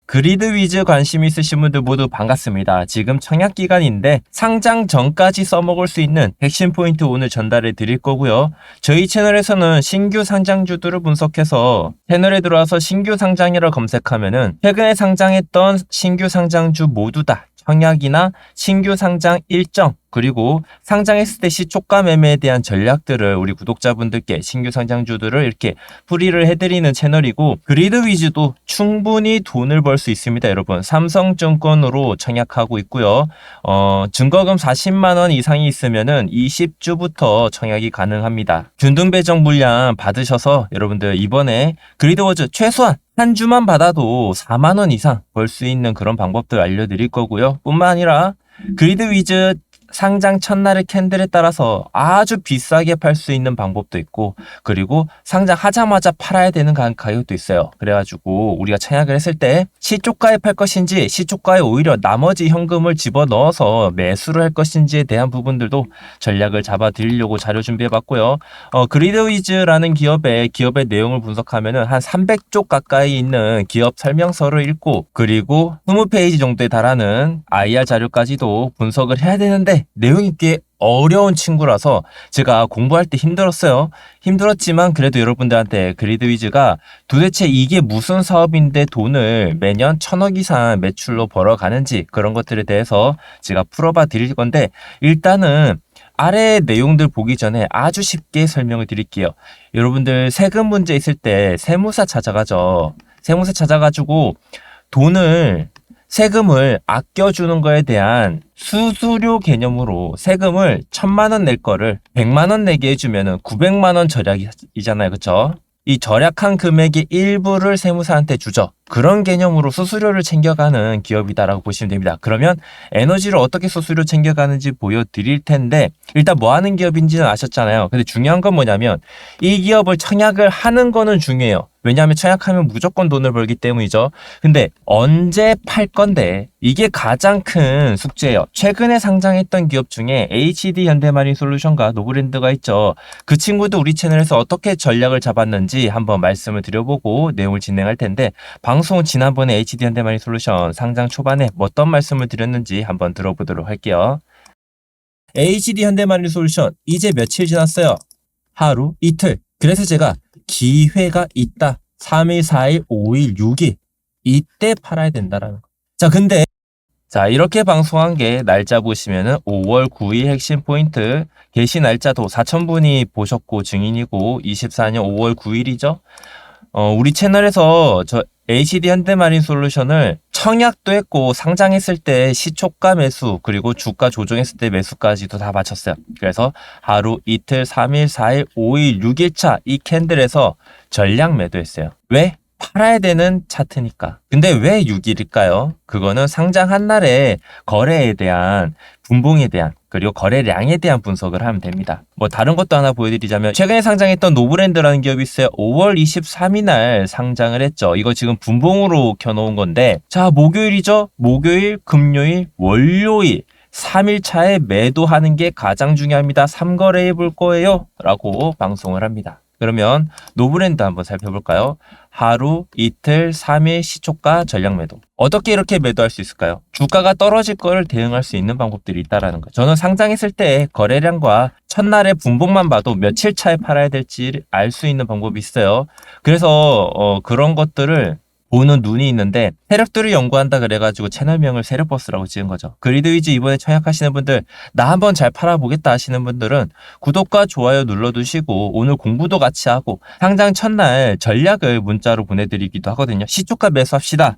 그리드 위즈 관심 있으신 분들 모두 반갑습니다. 지금 청약 기간인데 상장 전까지 써먹을 수 있는 핵심 포인트 오늘 전달해 드릴 거고요. 저희 채널에서는 신규 상장주들을 분석해서 채널에 들어와서 신규 상장이라 검색하면은 최근에 상장했던 신규 상장주 모두 다 청약이나 신규 상장 일정 그리고 상장했을 때 시초가 매매에 대한 전략들을 우리 구독자분들께 신규 상장주들을 이렇게 풀이를 해드리는 채널이고 그리드 위즈도 충분히 돈을 벌 수 있습니다. 여러분 삼성증권으로 청약하고 있고요. 증거금 40만 원 이상이 있으면은 20주부터 청약이 가능합니다. 균등 배정 물량 받으셔서 여러분들 이번에 그리드 위즈 최소한 한 주만 받아도 4만 원 이상 벌 수 있는 그런 방법들 알려드릴 거고요. 뿐만 아니라 그리드 위즈 상장 첫날의 캔들에 따라서 아주 비싸게 팔 수 있는 방법도 있고 그리고 상장하자마자 팔아야 되는 가격도 있어요. 그래가지고 우리가 청약을 했을 때 시초가에 팔 것인지 시초가에 오히려 나머지 현금을 집어넣어서 매수를 할 것인지에 대한 부분들도 전략을 잡아 드리려고 자료 준비해봤고요. 그리드 위즈라는 기업의 내용을 분석하면은 한 300쪽 가까이 있는 기업 설명서를 읽고 그리고 20페이지 정도에 달하는 IR 자료까지도 분석을 해야 되는데 내용이 꽤 어려운 친구라서 제가 공부할 때 힘들었어요. 힘들었지만 그래도 여러분들한테 그리드 위즈가 도대체 이게 무슨 사업인데 돈을 매년 1000억 이상 매출로 벌어가는지 그런 것들에 대해서 제가 풀어봐 드릴 건데 일단은 아래 내용들 보기 전에 아주 쉽게 설명을 드릴게요. 여러분들 세금 문제 있을 때 세무사 찾아가죠. 세무사 찾아가지고 세금을 아껴주는 거에 대한 수수료 개념으로 세금을 1000만 원 낼 거를 100만 원 내게 해주면은 900만 원 절약이잖아요. 그쵸? 이 절약한 금액의 일부를 세무사한테 주죠. 그런 개념으로 수수료를 챙겨가는 기업이다라고 보시면 됩니다. 그러면 에너지를 어떻게 수수료 챙겨가는지 보여드릴 텐데 일단 뭐 하는 기업인지는 아셨잖아요. 근데 중요한 건 뭐냐면 이 기업을 청약을 하는 거는 중요해요. 왜냐하면 청약하면 무조건 돈을 벌기 때문이죠. 근데 언제 팔 건데 이게 가장 큰 숙제예요. 최근에 상장했던 기업 중에 HD 현대마린솔루션과 노브랜드가 있죠. 그 친구도 우리 채널에서 어떻게 전략을 잡았는지 한번 말씀을 드려보고 내용을 진행할 텐데 방송 지난번에 HD 현대마린솔루션 상장 초반에 어떤 말씀을 드렸는지 한번 들어보도록 할게요. HD 현대마린솔루션 이제 며칠 지났어요? 하루, 이틀. 그래서 제가 기회가 있다. 3일, 4일, 5일, 6일. 이때 팔아야 된다라는 거. 자, 이렇게 방송한 게 날짜 보시면은 5월 9일 핵심 포인트. 게시 날짜도 4,000분이 보셨고 증인이고 24년 5월 9일이죠. 우리 채널에서 HD 현대마린솔루션을 청약도 했고 상장했을 때 시초가 매수 그리고 주가 조정했을 때 매수까지도 다 마쳤어요. 그래서 하루, 이틀, 3일, 4일, 5일, 6일차 이 캔들에서 전량 매도했어요. 왜? 팔아야 되는 차트니까. 근데 왜 6일일까요? 그거는 상장한 날에 거래에 대한 분봉에 대한 그리고 거래량에 대한 분석을 하면 됩니다. 뭐 다른 것도 하나 보여드리자면 최근에 상장했던 노브랜드라는 기업이 있어요. 5월 23일 날 상장을 했죠. 이거 지금 분봉으로 켜놓은 건데 자 목요일이죠. 목요일, 금요일, 월요일 3일차에 매도하는 게 가장 중요합니다. 3거래해 볼 거예요. 라고 방송을 합니다. 그러면 노브랜드 한번 살펴볼까요? 하루, 이틀, 3일 시초가 전량 매도. 어떻게 이렇게 매도할 수 있을까요? 주가가 떨어질 거를 대응할 수 있는 방법들이 있다라는 거예요. 저는 상장했을 때 거래량과 첫날의 분봉만 봐도 며칠 차에 팔아야 될지 알 수 있는 방법이 있어요. 그래서 그런 것들을 보는 눈이 있는데 세력들을 연구한다 그래가지고 채널명을 세력버스라고 지은 거죠. 그리드 위즈 이번에 청약하시는 분들 나 한번 잘 팔아보겠다 하시는 분들은 구독과 좋아요 눌러두시고 오늘 공부도 같이 하고 상장 첫날 전략을 문자로 보내드리기도 하거든요. 시초가 매수합시다.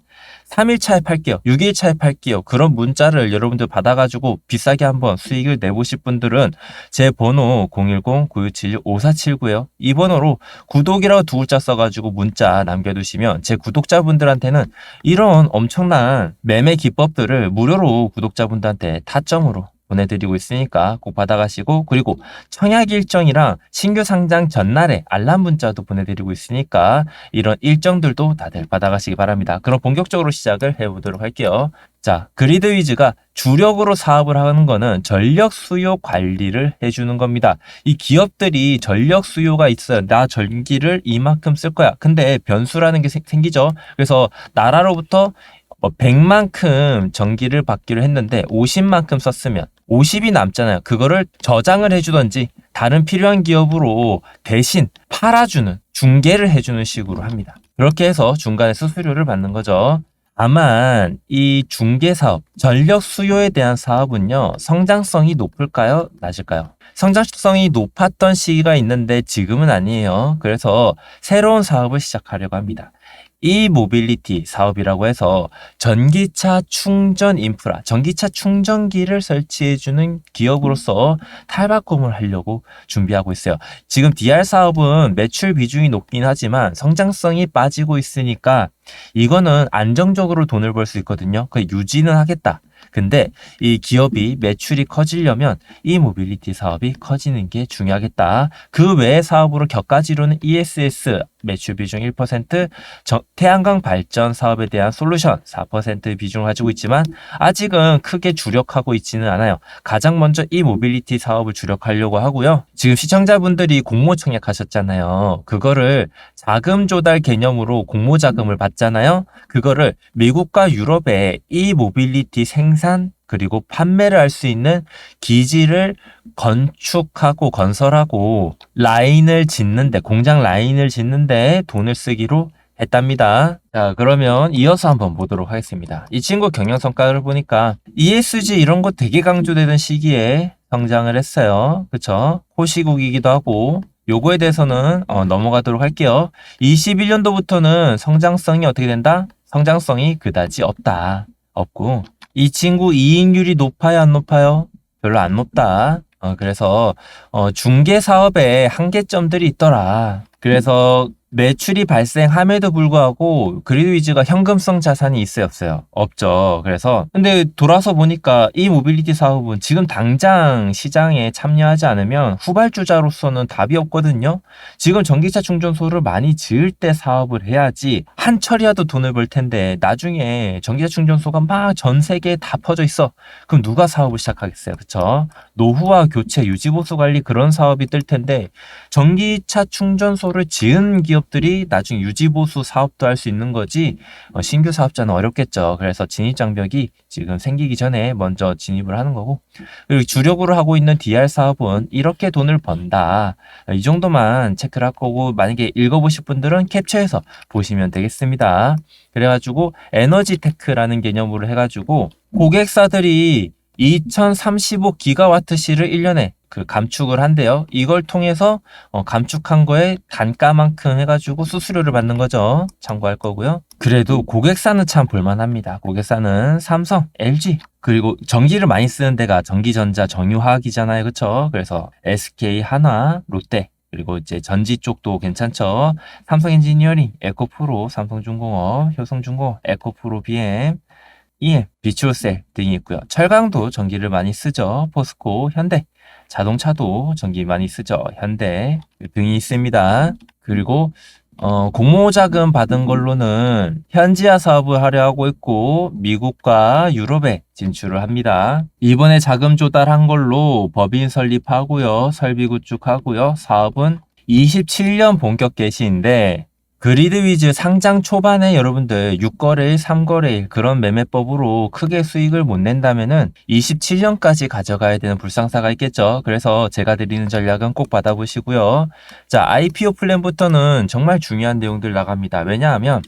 3일차에 팔게요. 6일차에 팔게요. 그런 문자를 여러분들 받아가지고 비싸게 한번 수익을 내보실 분들은 제 번호 010-9676-5479에요. 이 번호로 구독이라고 두 글자 써가지고 문자 남겨두시면 제 구독자분들한테는 이런 엄청난 매매 기법들을 무료로 구독자분들한테 타점으로 보내드리고 있으니까 꼭 받아가시고, 그리고 청약 일정이랑 신규 상장 전날에 알람 문자도 보내드리고 있으니까 이런 일정들도 다들 받아가시기 바랍니다. 그럼 본격적으로 시작을 해보도록 할게요. 자, 그리드위즈가 주력으로 사업을 하는 거는 전력 수요 관리를 해주는 겁니다. 이 기업들이 전력 수요가 있어요. 나 전기를 이만큼 쓸 거야. 근데 변수라는 게 생기죠. 그래서 나라로부터 100만큼 전기를 받기로 했는데 50만큼 썼으면 50이 남잖아요. 그거를 저장을 해주던지 다른 필요한 기업으로 대신 팔아주는, 중개를 해주는 식으로 합니다. 그렇게 해서 중간에 수수료를 받는 거죠. 다만 이 중개사업, 전력 수요에 대한 사업은요, 성장성이 높을까요? 낮을까요? 성장성이 높았던 시기가 있는데 지금은 아니에요. 그래서 새로운 사업을 시작하려고 합니다. 모빌리티 사업이라고 해서 전기차 충전 인프라, 전기차 충전기를 설치해주는 기업으로서 탈바꿈을 하려고 준비하고 있어요. 지금 DR 사업은 매출 비중이 높긴 하지만 성장성이 빠지고 있으니까 이거는 안정적으로 돈을 벌 수 있거든요. 그 유지는 하겠다. 근데 이 기업이 매출이 커지려면 이 모빌리티 사업이 커지는 게 중요하겠다. 그 외의 사업으로 격가지로는 ESS 매출 비중 1%, 태양광 발전 사업에 대한 솔루션 4% 비중을 가지고 있지만 아직은 크게 주력하고 있지는 않아요. 가장 먼저 이 모빌리티 사업을 주력하려고 하고요. 지금 시청자분들이 공모 청약하셨잖아요. 그거를 자금 조달 개념으로 공모 자금을 받잖아요. 그거를 미국과 유럽에 이 모빌리티 생산 그리고 판매를 할 수 있는 기지를 건축하고 건설하고 라인을 짓는데, 공장 라인을 짓는데 돈을 쓰기로 했답니다. 자, 그러면 이어서 한번 보도록 하겠습니다. 이 친구 경영 성과를 보니까 ESG 이런 거 되게 강조되던 시기에 성장을 했어요. 그쵸? 호시국이기도 하고. 요거에 대해서는 넘어가도록 할게요. 21년도부터는 성장성이 어떻게 된다? 성장성이 그다지 없다. 없고, 이 친구 이익률이 높아요, 안 높아요? 별로 안 높다. 그래서 중개 사업에 한계점들이 있더라. 그래서 매출이 발생함에도 불구하고 그리드위즈가 현금성 자산이 있어요, 없어요? 없죠. 그래서 근데 돌아서 보니까 이 모빌리티 사업은 지금 당장 시장에 참여하지 않으면 후발주자로서는 답이 없거든요. 지금 전기차 충전소를 많이 지을 때 사업을 해야지 한철이라도 돈을 벌 텐데 나중에 전기차 충전소가 막 전 세계에 다 퍼져 있어. 그럼 누가 사업을 시작하겠어요? 그쵸? 노후화 교체, 유지보수 관리 그런 사업이 뜰 텐데 전기차 충전소를 지은 기업들이 나중에 유지보수 사업도 할 수 있는 거지 신규 사업자는 어렵겠죠. 그래서 진입장벽이 지금 생기기 전에 먼저 진입을 하는 거고, 그리고 주력으로 하고 있는 DR 사업은 이렇게 돈을 번다. 이 정도만 체크를 할 거고, 만약에 읽어보실 분들은 캡처해서 보시면 되겠습니다. 그래가지고 에너지테크라는 개념으로 해가지고 고객사들이 2035기가와트시를 1년에 감축을 한대요. 이걸 통해서 감축한 거에 단가만큼 해가지고 수수료를 받는 거죠. 참고할 거고요. 그래도 고객사는 참 볼만합니다. 고객사는 삼성, LG, 그리고 전기를 많이 쓰는 데가 전기전자, 정유화학이잖아요. 그쵸? 그래서 SK, 한화, 롯데, 그리고 이제 전지 쪽도 괜찮죠. 삼성 엔지니어링, 에코프로, 삼성중공업, 효성중공업, 에코프로, BM, EM, 비추어셀 등이 있고요. 철강도 전기를 많이 쓰죠. 포스코, 현대, 자동차도 전기 많이 쓰죠. 현대 등이 있습니다. 그리고 공모 자금 받은 걸로는 현지화 사업을 하려 하고 있고 미국과 유럽에 진출을 합니다. 이번에 자금 조달한 걸로 법인 설립하고요. 설비 구축하고요. 사업은 27년 본격 개시인데 그리드위즈 상장 초반에 여러분들 6거래일, 3거래일 그런 매매법으로 크게 수익을 못 낸다면은 27년까지 가져가야 되는 불상사가 있겠죠. 그래서 제가 드리는 전략은 꼭 받아보시고요. 자, IPO 플랜부터는 정말 중요한 내용들 나갑니다. 왜냐하면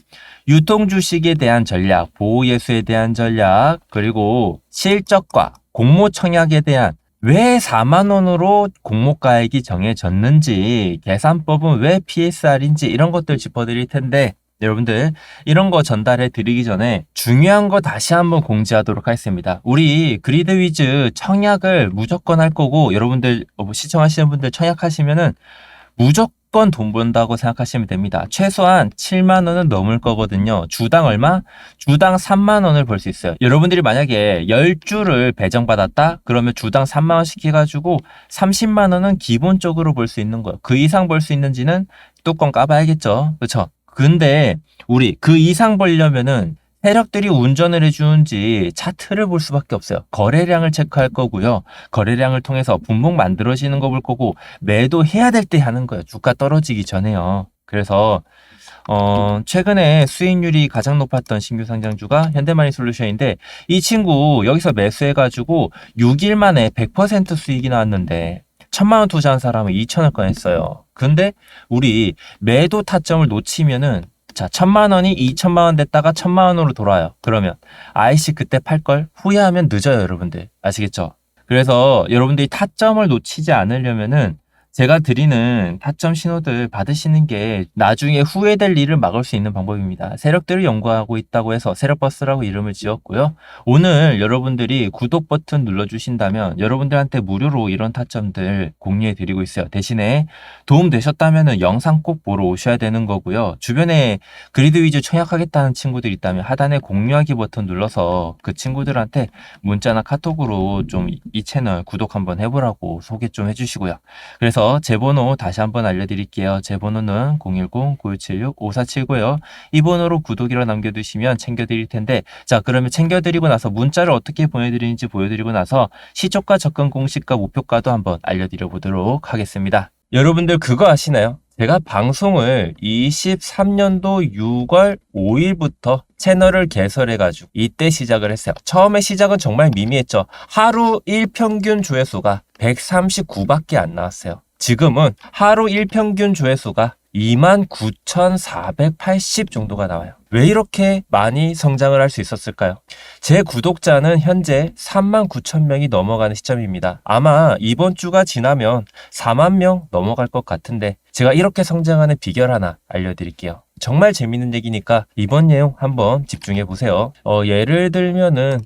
유통 주식에 대한 전략, 보호 예수에 대한 전략, 그리고 실적과 공모 청약에 대한 왜 4만 원으로 공모가액이 정해졌는지, 계산법은 왜 PSR인지 이런 것들 짚어드릴 텐데 여러분들 이런 거 전달해 드리기 전에 중요한 거 다시 한번 공지하도록 하겠습니다. 우리 그리드위즈 청약을 무조건 할 거고 여러분들 시청하시는 분들 청약하시면은 무조건 무조건 돈 번다고 생각하시면 됩니다. 최소한 7만 원은 넘을 거거든요. 주당 얼마? 주당 3만 원을 벌 수 있어요. 여러분들이 만약에 10주를 배정받았다? 그러면 주당 3만 원씩 해가지고 30만 원은 기본적으로 벌 수 있는 거예요. 그 이상 벌 수 있는지는 뚜껑 까봐야겠죠. 그렇죠? 근데 우리 그 이상 벌려면은 세력들이 운전을 해주는지 차트를 볼 수밖에 없어요. 거래량을 체크할 거고요. 거래량을 통해서 분봉 만들어지는 거 볼 거고 매도해야 될 때 하는 거예요. 주가 떨어지기 전에요. 그래서 최근에 수익률이 가장 높았던 신규 상장주가 현대마니솔루션인데 이 친구 여기서 매수해가지고 6일 만에 100% 수익이 나왔는데 1,000만 원 투자한 사람은 2,000을 꺼냈어요. 근데 우리 매도 타점을 놓치면은 자, 1,000만 원이 2,000만 원 됐다가 1,000만 원으로 돌아요. 그러면 아이씨 그때 팔걸? 후회하면 늦어요, 여러분들. 아시겠죠? 그래서 여러분들이 타점을 놓치지 않으려면은 제가 드리는 타점 신호들 받으시는 게 나중에 후회될 일을 막을 수 있는 방법입니다. 세력들을 연구하고 있다고 해서 세력버스라고 이름을 지었고요. 오늘 여러분들이 구독 버튼 눌러주신다면 여러분들한테 무료로 이런 타점들 공유해 드리고 있어요. 대신에 도움 되셨다면 영상 꼭 보러 오셔야 되는 거고요. 주변에 그리드 위주 청약하겠다는 친구들 있다면 하단에 공유하기 버튼 눌러서 그 친구들한테 문자나 카톡으로 좀 이 채널 구독 한번 해보라고 소개 좀 해주시고요. 그래서 제 번호 다시 한번 알려드릴게요. 제 번호는 010-9176-5479고요. 이 번호로 구독이라 남겨두시면 챙겨드릴 텐데 자 그러면 챙겨드리고 나서 문자를 어떻게 보내드리는지 보여드리고 나서 시초가 접근 공식과 목표가도 한번 알려드려 보도록 하겠습니다. 여러분들 그거 아시나요? 제가 방송을 23년도 6월 5일부터 채널을 개설해가지고 이때 시작을 했어요. 처음에 시작은 정말 미미했죠. 하루 1평균 조회수가 139밖에 안 나왔어요. 지금은 하루 1평균 조회수가 29,480 정도가 나와요. 왜 이렇게 많이 성장을 할 수 있었을까요? 제 구독자는 현재 39,000명이 넘어가는 시점입니다. 아마 이번 주가 지나면 4만 명 넘어갈 것 같은데 제가 이렇게 성장하는 비결 하나 알려드릴게요. 정말 재밌는 얘기니까 이번 내용 한번 집중해 보세요. 예를 들면은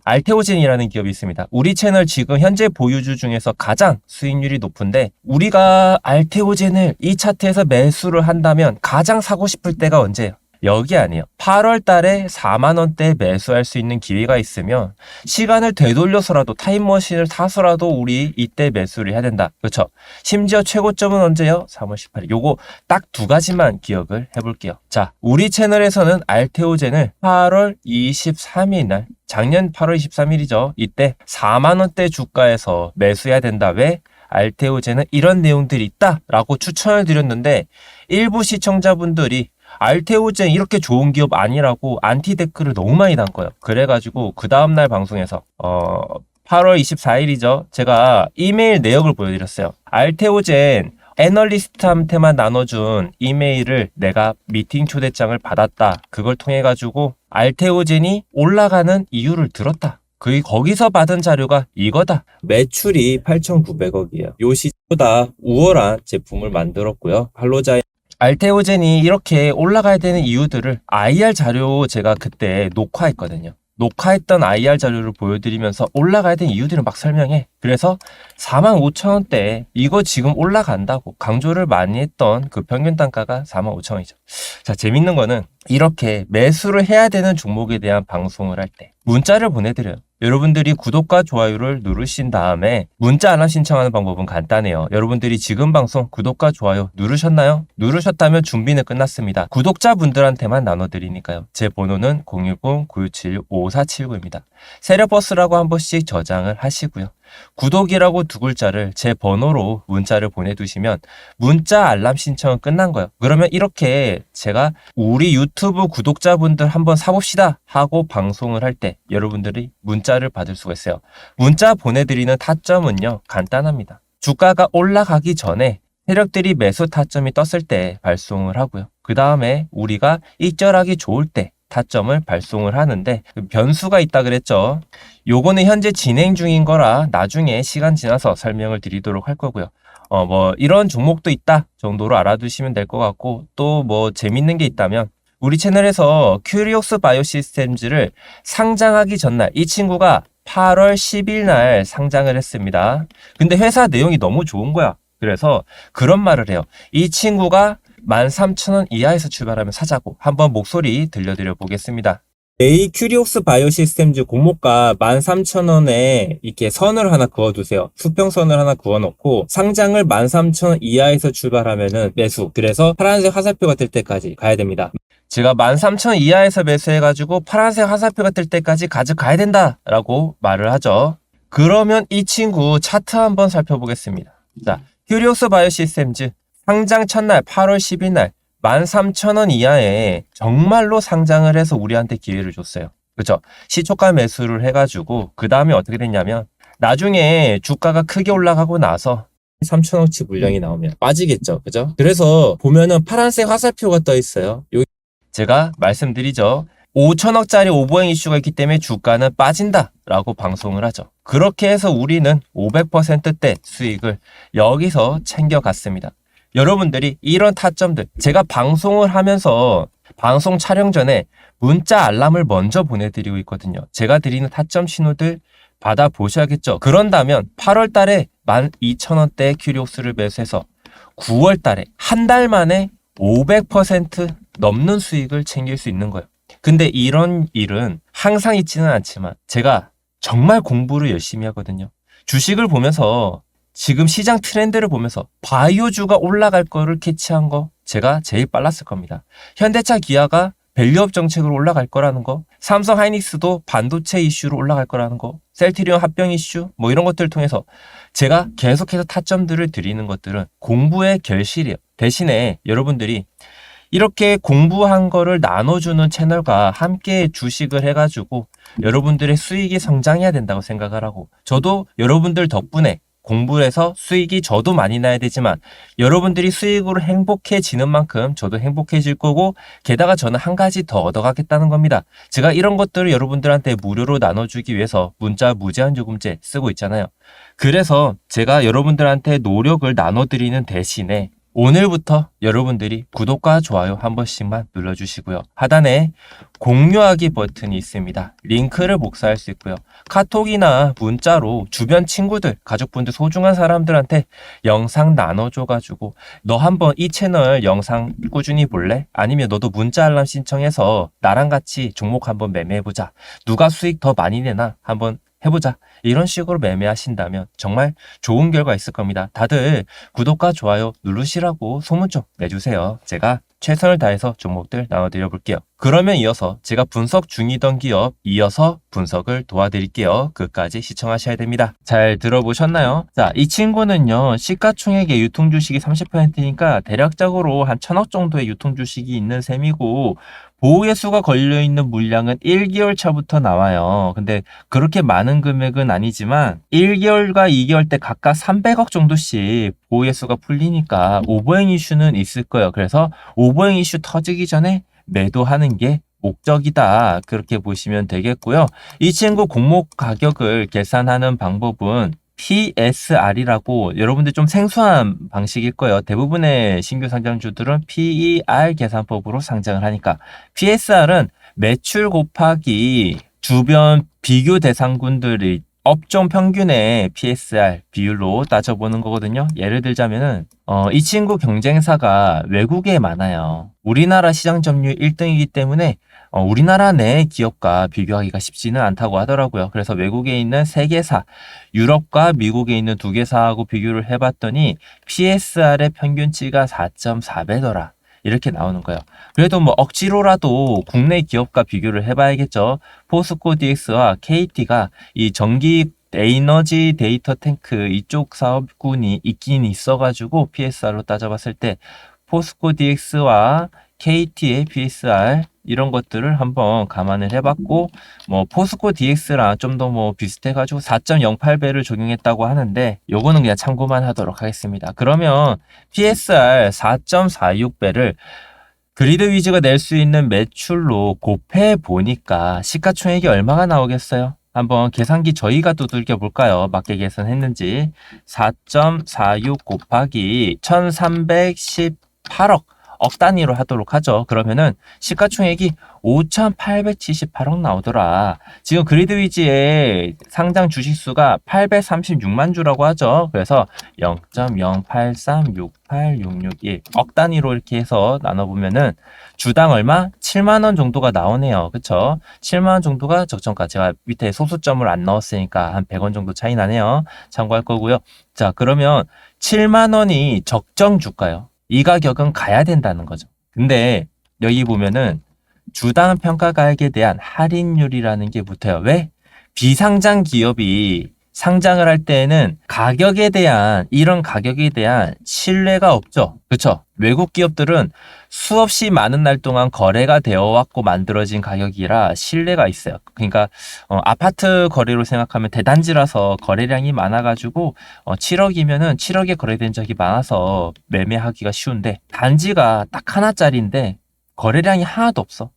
알테오젠이라는 기업이 있습니다. 우리 채널 지금 현재 보유주 중에서 가장 수익률이 높은데 우리가 알테오젠을 이 차트에서 매수를 한다면 가장 사고 싶을 때가 언제예요? 여기 아니에요. 8월 달에 4만 원대 매수할 수 있는 기회가 있으면 시간을 되돌려서라도 타임머신을 타서라도 우리 이때 매수를 해야 된다. 그렇죠? 심지어 최고점은 언제요? 3월 18일. 요거 딱 두 가지만 기억을 해볼게요. 자, 우리 채널에서는 알테오젠을 8월 23일 날 작년 8월 23일이죠. 이때 4만 원대 주가에서 매수해야 된다. 왜? 알테오젠은 이런 내용들이 있다라고 추천을 드렸는데 일부 시청자분들이 알테오젠 이렇게 좋은 기업 아니라고 안티 댓글을 너무 많이 단 거예요. 그래가지고 그 다음날 방송에서 8월 24일이죠. 제가 이메일 내역을 보여드렸어요. 알테오젠 애널리스트한테만 나눠준 이메일을 내가 미팅 초대장을 받았다. 그걸 통해 가지고 알테오젠이 올라가는 이유를 들었다. 거기서 받은 자료가 이거다. 매출이 8,900억이에요. 요 시보다 우월한 제품을 만들었고요. 할로자인 알테오젠이 이렇게 올라가야 되는 이유들을 IR 자료 제가 그때 녹화했거든요. 녹화했던 IR 자료를 보여드리면서 올라가야 되는 이유들을 막 설명해. 그래서 45,000원대 이거 지금 올라간다고 강조를 많이 했던 그 평균 단가가 45,000원이죠. 자, 재밌는 거는 이렇게 매수를 해야 되는 종목에 대한 방송을 할 때 문자를 보내드려요. 여러분들이 구독과 좋아요를 누르신 다음에 문자 알람 신청하는 방법은 간단해요. 여러분들이 지금 방송 구독과 좋아요 누르셨나요? 누르셨다면 준비는 끝났습니다. 구독자분들한테만 나눠드리니까요. 제 번호는 010-9676-5479입니다. 세력버스라고 한 번씩 저장을 하시고요. 구독이라고 두 글자를 제 번호로 문자를 보내두시면 문자 알람 신청은 끝난 거예요. 그러면 이렇게 제가 우리 유튜브 구독자분들 한번 사봅시다 하고 방송을 할 때 여러분들이 문자를 받을 수가 있어요. 문자 보내드리는 타점은요 간단합니다. 주가가 올라가기 전에 세력들이 매수 타점이 떴을 때 발송을 하고요. 그 다음에 우리가 익절하기 좋을 때 타점을 발송을 하는데 변수가 있다 그랬죠. 요거는 현재 진행 중인 거라 나중에 시간 지나서 설명을 드리도록 할 거고요. 이런 종목도 있다 정도로 알아두시면 될 것 같고 또 뭐 재밌는 게 있다면 우리 채널에서 큐리옥스 바이오시스템즈를 상장하기 전날 이 친구가 8월 10일 날 상장을 했습니다. 근데 회사 내용이 너무 좋은 거야. 그래서 그런 말을 해요. 이 친구가 13,000원 이하에서 출발하면 사자고. 한번 목소리 들려드려 보겠습니다. A 큐리옥스 바이오시스템즈 공모가 13,000원에 이렇게 선을 하나 그어두세요. 수평선을 하나 그어놓고 상장을 13,000원 이하에서 출발하면은 매수. 그래서 파란색 화살표가 뜰 때까지 가야 됩니다. 제가 13,000원 이하에서 매수해가지고 파란색 화살표가 뜰 때까지 가져가야 된다라고 말을 하죠. 그러면 이 친구 차트 한번 살펴보겠습니다. 자, 큐리옥스 바이오시스템즈 상장 첫날 8월 10일 날 13,000원 이하에 정말로 상장을 해서 우리한테 기회를 줬어요. 그렇죠? 시초가 매수를 해가지고 그 다음에 어떻게 됐냐면 나중에 주가가 크게 올라가고 나서 3,000원치 물량이 나오면 빠지겠죠. 그죠? 그래서 보면은 파란색 화살표가 떠 있어요. 제가 말씀드리죠. 5천억짜리 오버행 이슈가 있기 때문에 주가는 빠진다 라고 방송을 하죠. 그렇게 해서 우리는 500%대 수익을 여기서 챙겨갔습니다. 여러분들이 이런 타점들, 제가 방송을 하면서 방송 촬영 전에 문자 알람을 먼저 보내드리고 있거든요. 제가 드리는 타점 신호들 받아보셔야겠죠. 그런다면 8월 달에 12,000원대 큐리옥스를 매수해서 9월 달에 한 달 만에 500% 넘는 수익을 챙길 수 있는 거예요. 근데 이런 일은 항상 있지는 않지만 제가 정말 공부를 열심히 하거든요. 주식을 보면서 지금 시장 트렌드를 보면서 바이오주가 올라갈 거를 캐치한 거 제가 제일 빨랐을 겁니다. 현대차 기아가 밸류업 정책으로 올라갈 거라는 거, 삼성 하이닉스도 반도체 이슈로 올라갈 거라는 거, 셀트리온 합병 이슈 뭐 이런 것들을 통해서 제가 계속해서 타점들을 드리는 것들은 공부의 결실이에요. 대신에 여러분들이 이렇게 공부한 거를 나눠주는 채널과 함께 주식을 해가지고 여러분들의 수익이 성장해야 된다고 생각을 하고, 저도 여러분들 덕분에 공부해서 수익이 저도 많이 나야 되지만 여러분들이 수익으로 행복해지는 만큼 저도 행복해질 거고, 게다가 저는 한 가지 더 얻어가겠다는 겁니다. 제가 이런 것들을 여러분들한테 무료로 나눠주기 위해서 문자 무제한 요금제 쓰고 있잖아요. 그래서 제가 여러분들한테 노력을 나눠드리는 대신에 오늘부터 여러분들이 구독과 좋아요 한 번씩만 눌러주시고요. 하단에 공유하기 버튼이 있습니다. 링크를 복사할 수 있고요. 카톡이나 문자로 주변 친구들, 가족분들, 소중한 사람들한테 영상 나눠줘가지고 너 한번 이 채널 영상 꾸준히 볼래? 아니면 너도 문자 알람 신청해서 나랑 같이 종목 한번 매매해보자. 누가 수익 더 많이 내나 한번 해보자. 이런 식으로 매매하신다면 정말 좋은 결과 있을 겁니다. 다들 구독과 좋아요 누르시라고 소문 좀 내주세요. 제가 최선을 다해서 종목들 나눠드려 볼게요. 그러면 이어서 제가 분석 중이던 기업 이어서 분석을 도와드릴게요. 끝까지 시청하셔야 됩니다. 잘 들어보셨나요? 자, 이 친구는요, 시가총액의 유통주식이 30%니까 대략적으로 한 1,000억 정도의 유통주식이 있는 셈이고, 보호예수가 걸려있는 물량은 1개월 차부터 나와요. 근데 그렇게 많은 금액은 아니지만 1개월과 2개월 때 각각 300억 정도씩 보호예수가 풀리니까 오버행 이슈는 있을 거예요. 그래서 오버행 이슈 터지기 전에 매도하는 게 목적이다. 그렇게 보시면 되겠고요. 이 친구 공모 가격을 계산하는 방법은 PSR이라고 여러분들 좀 생소한 방식일 거예요. 대부분의 신규 상장주들은 PER 계산법으로 상장을 하니까, PSR은 매출 곱하기 주변 비교 대상군들의 업종 평균의 PSR 비율로 따져보는 거거든요. 예를 들자면은 이 친구 경쟁사가 외국에 많아요. 우리나라 시장 점유율 1등이기 때문에 우리나라 내 기업과 비교하기가 쉽지는 않다고 하더라고요. 그래서 외국에 있는 3개사, 유럽과 미국에 있는 2개사하고 비교를 해봤더니 PSR의 평균치가 4.4배더라. 이렇게 나오는 거예요. 그래도 뭐 억지로라도 국내 기업과 비교를 해봐야겠죠. 포스코 DX와 KT가 이 전기 에너지 데이터 탱크 이쪽 사업군이 있긴 있어가지고 PSR로 따져봤을 때 포스코 DX와 KT의 PSR 이런 것들을 한번 감안을 해봤고, 뭐 포스코 DX랑 좀 더 뭐 비슷해가지고 4.08배를 적용했다고 하는데 요거는 그냥 참고만 하도록 하겠습니다. 그러면 PSR 4.46배를 그리드 위즈가 낼 수 있는 매출로 곱해 보니까 시가총액이 얼마가 나오겠어요? 한번 계산기 저희가 두들겨 볼까요? 맞게 계산했는지. 4.46 곱하기 1318억. 억 단위로 하도록 하죠. 그러면은 시가총액이 5,878억 나오더라. 지금 그리드위즈의 상장 주식수가 836만 주라고 하죠. 그래서 0.083686661 억 단위로 이렇게 해서 나눠보면은 주당 얼마? 7만 원 정도가 나오네요. 그쵸? 7만 원 정도가 적정가. 제가 밑에 소수점을 안 넣었으니까 한 100원 정도 차이 나네요. 참고할 거고요. 자, 그러면 7만 원이 적정 주가요. 이 가격은 가야 된다는 거죠. 근데 여기 보면은 주당 평가가액에 대한 할인율이라는 게 붙어요. 왜? 비상장 기업이 상장을 할 때에는 이런 가격에 대한 신뢰가 없죠. 그렇죠? 외국 기업들은 수없이 많은 날 동안 거래가 되어 왔고 만들어진 가격이라 신뢰가 있어요. 그러니까 아파트 거래로 생각하면 대단지라서 거래량이 많아가지고 7억이면은 7억에 거래된 적이 많아서 매매하기가 쉬운데, 단지가 딱 하나짜리인데 거래량이 하나도 없어.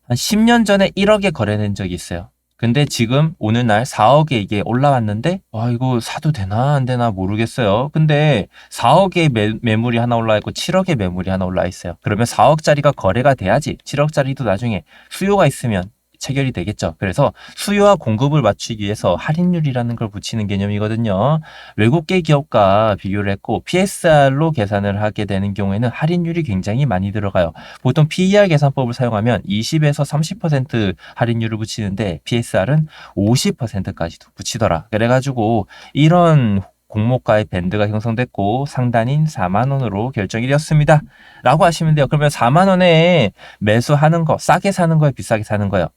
한 10년 전에 1억에 거래된 적이 있어요. 근데 지금 오늘 날 4억에 이게 올라왔는데, 와, 이거 사도 되나 안 되나 모르겠어요. 근데 4억에 매물이 하나 올라 있고 7억에 매물이 하나 올라 있어요. 그러면 4억짜리가 거래가 돼야지 7억짜리도 나중에 수요가 있으면 체결이 되겠죠. 그래서 수요와 공급을 맞추기 위해서 할인율이라는 걸 붙이는 개념이거든요. 외국계 기업과 비교를 했고 PSR로 계산을 하게 되는 경우에는 할인율이 굉장히 많이 들어가요. 보통 PER 계산법을 사용하면 20에서 30% 할인율을 붙이는데 PSR은 50%까지도 붙이더라. 그래가지고 이런 공모가의 밴드가 형성됐고 상단인 4만 원으로 결정이 되었습니다. 라고 하시면 돼요. 그러면 4만 원에 매수하는 거, 싸게 사는 거예요, 비싸게 사는 거예요?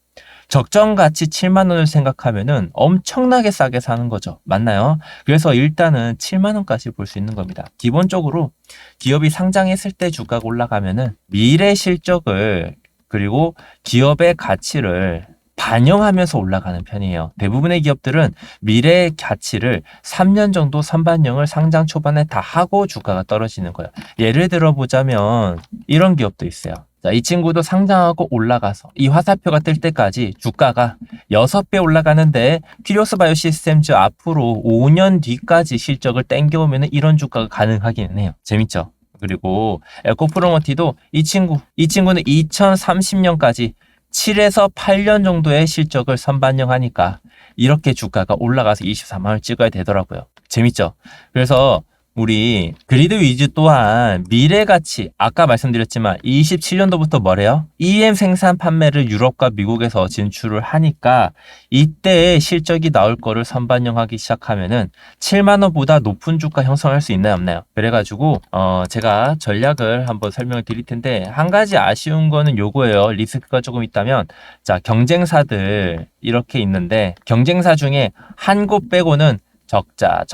적정 가치 7만 원을 생각하면은 엄청나게 싸게 사는 거죠. 맞나요? 그래서 일단은 7만 원까지 볼 수 있는 겁니다. 기본적으로 기업이 상장했을 때 주가가 올라가면은 미래 실적을, 그리고 기업의 가치를 반영하면서 올라가는 편이에요. 대부분의 기업들은 미래의 가치를 3년 정도 선반영을 상장 초반에 다 하고 주가가 떨어지는 거예요. 예를 들어 보자면 이런 기업도 있어요. 자, 이 친구도 상장하고 올라가서 이 화살표가 뜰 때까지 주가가 6배 올라가는데, 퀴리오스 바이오 시스템즈 앞으로 5년 뒤까지 실적을 땡겨오면 이런 주가가 가능하기는 해요. 재밌죠? 그리고 에코프로머티도 이 친구는 2030년까지 7에서 8년 정도의 실적을 선반영하니까 이렇게 주가가 올라가서 24만 원 찍어야 되더라고요. 재밌죠? 그래서 우리 그리드위즈 또한 미래 가치, 아까 말씀드렸지만 27년도부터 뭐래요? EM 생산 판매를 유럽과 미국에서 진출을 하니까 이때 실적이 나올 거를 선반영하기 시작하면은 7만 원보다 높은 주가 형성할 수 있나요, 없나요? 그래가지고 제가 전략을 한번 설명을 드릴 텐데, 한 가지 아쉬운 거는 요거예요. 리스크가 조금 있다면, 자, 경쟁사들 이렇게 있는데 경쟁사 중에 한 곳 빼고는 적자,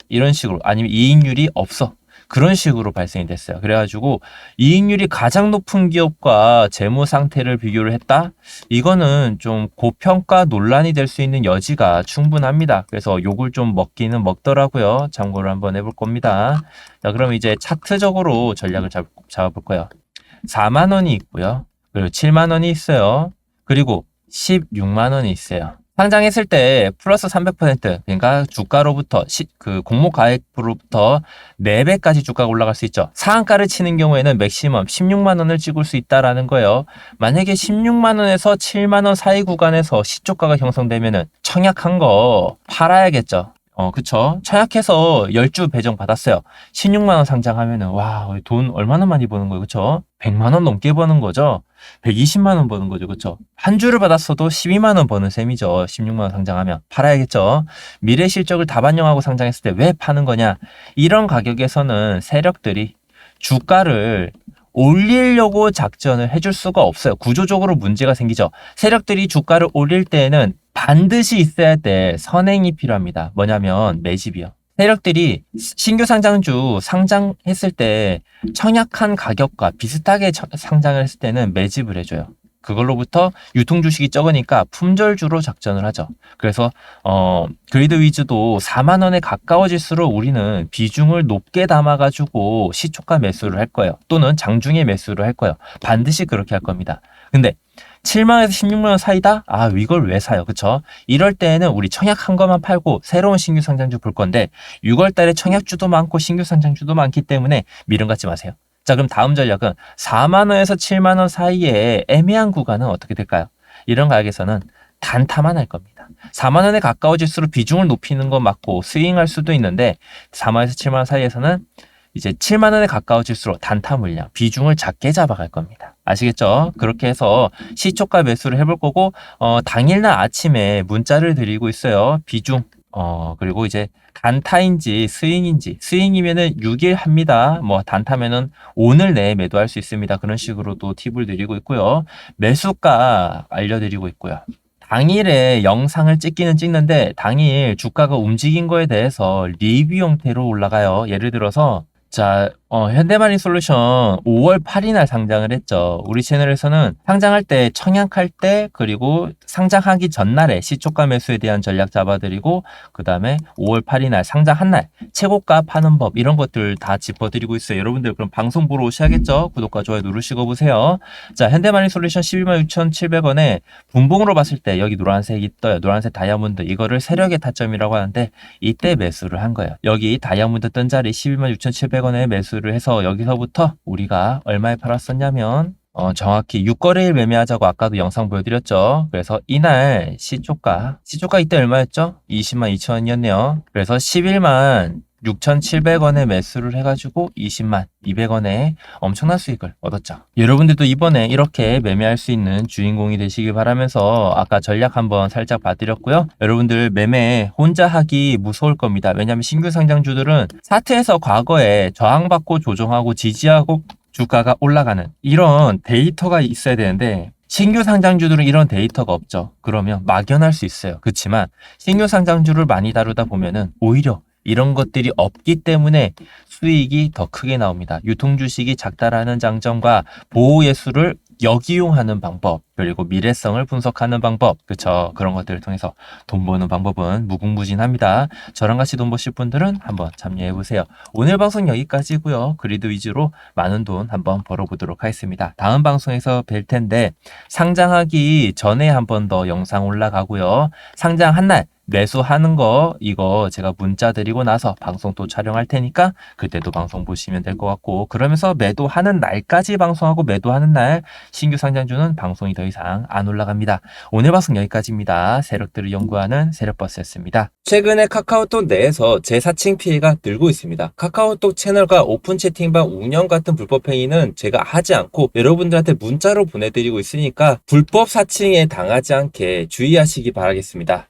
이런 식으로, 아니면 이익률이 없어. 그런 식으로 발생이 됐어요. 그래가지고 이익률이 가장 높은 기업과 재무 상태를 비교를 했다? 이거는 좀 고평가 논란이 될 수 있는 여지가 충분합니다. 그래서 욕을 좀 먹기는 먹더라고요. 참고를 한번 해볼 겁니다. 자, 그럼 이제 차트적으로 전략을 잡아볼 거예요. 4만 원이 있고요. 그리고 7만 원이 있어요. 그리고 16만 원이 있어요. 상장했을 때 플러스 300%, 그러니까 주가로부터 그 공모가액으로부터 4배까지 주가가 올라갈 수 있죠. 상한가를 치는 경우에는 맥시멈 16만 원을 찍을 수 있다라는 거예요. 만약에 16만 원에서 7만 원 사이 구간에서 시초가가 형성되면은 청약한 거 팔아야겠죠. 그쵸. 청약해서 10주 배정 받았어요. 16만 원 상장하면은 와, 돈 얼마나 많이 버는 거예요. 그쵸? 100만 원 넘게 버는 거죠. 120만 원 버는 거죠. 그쵸? 한 주를 받았어도 12만 원 버는 셈이죠. 16만 원 상장하면 팔아야겠죠. 미래 실적을 다 반영하고 상장했을 때 왜 파는 거냐? 이런 가격에서는 세력들이 주가를 올리려고 작전을 해줄 수가 없어요. 구조적으로 문제가 생기죠. 세력들이 주가를 올릴 때에는 반드시 있어야 될 선행이 필요합니다. 뭐냐면 매집이요. 세력들이 신규 상장주 상장했을 때 청약한 가격과 비슷하게 상장을 했을 때는 매집을 해줘요. 그걸로부터 유통 주식이 적으니까 품절주로 작전을 하죠. 그래서 그리드위즈도 4만 원에 가까워질수록 우리는 비중을 높게 담아가지고 시초가 매수를 할 거예요. 또는 장중에 매수를 할 거예요. 반드시 그렇게 할 겁니다. 근데 7만원에서 16만원 사이다? 아, 이걸 왜 사요? 그쵸? 이럴 때에는 우리 청약한 것만 팔고 새로운 신규 상장주 볼 건데 6월 달에 청약주도 많고 신규 상장주도 많기 때문에 미련 갖지 마세요. 자, 그럼 다음 전략은 4만원에서 7만원 사이에 애매한 구간은 어떻게 될까요? 이런 가격에서는 단타만 할 겁니다. 4만원에 가까워질수록 비중을 높이는 건 맞고 스윙할 수도 있는데 4만원에서 7만원 사이에서는 이제 7만원에 가까워질수록 단타 물량, 비중을 작게 잡아갈 겁니다. 아시겠죠? 그렇게 해서 시초가 매수를 해볼 거고, 당일날 아침에 문자를 드리고 있어요. 비중, 그리고 이제 단타인지 스윙인지, 스윙이면은 6일 합니다. 뭐 단타면은 오늘 내에 매도할 수 있습니다. 그런 식으로도 팁을 드리고 있고요. 매수가 알려드리고 있고요. 당일에 영상을 찍는데 당일 주가가 움직인 거에 대해서 리뷰 형태로 올라가요. 예를 들어서 자, 현대마린솔루션 5월 8일 날 상장을 했죠. 우리 채널에서는 상장할 때, 청약할 때, 그리고 상장하기 전날에 시초가 매수에 대한 전략 잡아드리고, 그 다음에 5월 8일 날 상장한 날, 최고가 파는 법, 이런 것들 다 짚어드리고 있어요. 여러분들 그럼 방송 보러 오셔야겠죠? 구독과 좋아요 누르시고 보세요. 자, 현대마린솔루션 126,700원에 분봉으로 봤을 때 여기 노란색이 떠요. 노란색 다이아몬드. 이거를 세력의 타점이라고 하는데, 이때 매수를 한 거예요. 여기 다이아몬드 뜬 자리 126,700원에 매수를 해서 여기서부터 우리가 얼마에 팔았었냐면 정확히 6거래일 매매하자고 아까도 영상 보여드렸죠. 그래서 이날 시초가 이때 얼마였죠? 20만 2천원이었네요. 그래서 11만 6,700원에 매수를 해가지고 20만 200원에 엄청난 수익을 얻었죠. 여러분들도 이번에 이렇게 매매할 수 있는 주인공이 되시길 바라면서 아까 전략 한번 살짝 봐드렸고요. 여러분들 매매 혼자 하기 무서울 겁니다. 왜냐하면 신규 상장주들은 차트에서 과거에 저항받고 조정하고 지지하고 주가가 올라가는 이런 데이터가 있어야 되는데 신규 상장주들은 이런 데이터가 없죠. 그러면 막연할 수 있어요. 그렇지만 신규 상장주를 많이 다루다 보면은 오히려 이런 것들이 없기 때문에 수익이 더 크게 나옵니다. 유통주식이 작다라는 장점과 보호예술을 역이용하는 방법, 그리고 미래성을 분석하는 방법, 그쵸? 그런 것들을 통해서 돈 버는 방법은 무궁무진합니다. 저랑 같이 돈 버실 분들은 한번 참여해보세요. 오늘 방송 여기까지고요. 그리드 위주로 많은 돈 한번 벌어보도록 하겠습니다. 다음 방송에서 뵐 텐데 상장하기 전에 한 번 더 영상 올라가고요. 상장한 날 매수하는 거 이거 제가 문자 드리고 나서 방송 또 촬영할 테니까 그때도 방송 보시면 될 것 같고, 그러면서 매도하는 날까지 방송하고 매도하는 날 신규 상장주는 방송이 더 이상 안 올라갑니다. 오늘 방송 여기까지입니다. 세력들을 연구하는 세력버스였습니다. 최근에 카카오톡 내에서 재사칭 피해가 늘고 있습니다. 카카오톡 채널과 오픈 채팅방 운영 같은 불법 행위는 제가 하지 않고 여러분들한테 문자로 보내드리고 있으니까 불법 사칭에 당하지 않게 주의하시기 바라겠습니다.